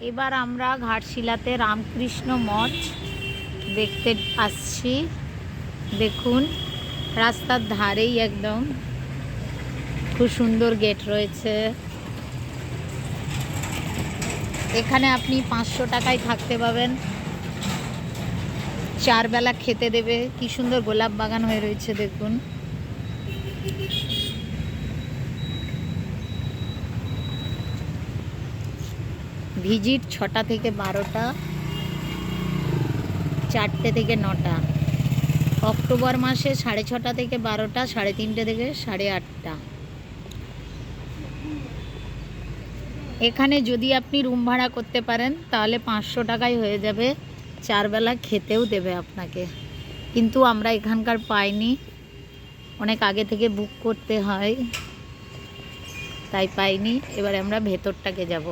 এবার আমরা ঘাটশিলাতে রামকৃষ্ণ মঠ দেখতে আসছি। দেখুন রাস্তার ধারেই একদম খুব সুন্দর গেট রয়েছে। এখানে আপনি 500 টাকায় থাকতে পাবেন, 4 বেলা খেতে দেবে। কি সুন্দর গোলাপ বাগান হয়ে রয়েছে দেখুন। ভিজিট 6টা থেকে 12টা, 4টে থেকে 9টা। অক্টোবর মাসে 6:30 থেকে 12টা, 3:30 থেকে 8:30। এখানে যদি আপনি রুম ভাড়া করতে পারেন তাহলে 500 টাকায় হয়ে যাবে, 4 বেলা খেতেও দেবে আপনাকে। কিন্তু আমরা এখানকার পাইনি, অনেক আগে থেকে বুক করতে হয়, তাই পাইনি। এবারে আমরা ভেতরটাকে যাব।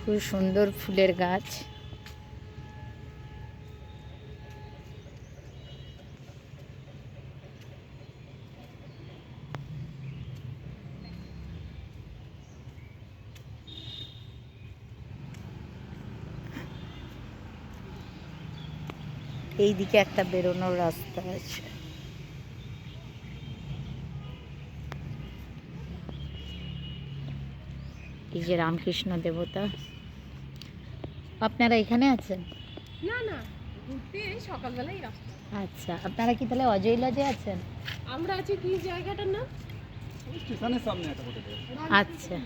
খুব সুন্দর ফুলের গাছ। এই দিকে একটা বেরোনোর রাস্তা আছে। এই যে রামকৃষ্ণ দেবতা। আপনারা এখানে আছেন? না না, ঘুরতে এই সকালবেলাই রাস্তা। আচ্ছা, আপনারা কি তাহলে অজয় লজে আছেন? আমরা আছি কি জায়গাটার নাম? স্টেশনের সামনে একটা হোটেল। আচ্ছা,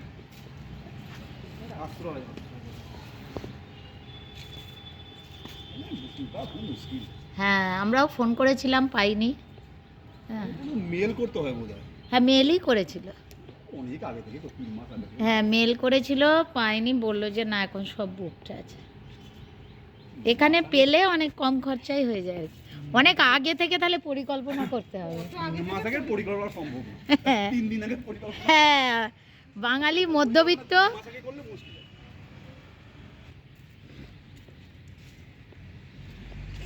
আশ্রয়। হ্যাঁ আমরাও ফোন করেছিলাম, পাইনি। হ্যাঁ মেল করতে হয় বোধহয়। হ্যাঁ মেলই করেছিল। অনেক আগে থেকে তো 3 মাস আগে থেকে। হ্যাঁ মেল করেছিল, পাইনি, বললো যে না এখন সব বুকড আছে। এখানে পেলে অনেক কম খরচায় হয়ে যায় আর কি। অনেক আগে থেকে তাহলে পরিকল্পনা করতে হবে। 3 মাস আগে পরিকল্পনা সম্ভব না। হ্যাঁ 3 দিন আগে পরিকল্পনা। হ্যাঁ, বাঙালি মধ্যবিত্ত। 3 মাস আগে করলে মুশকিল।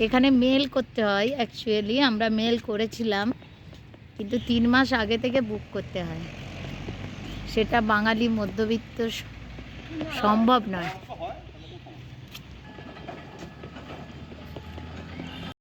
এখানে মেল করতে হয় অ্যাকচুয়ালি, আমরা মেল করেছিলাম, কিন্তু 3 মাস আগে থেকে বুক করতে হয়। সেটা বাঙালি মধ্যবিত্ত সম্ভব নয়।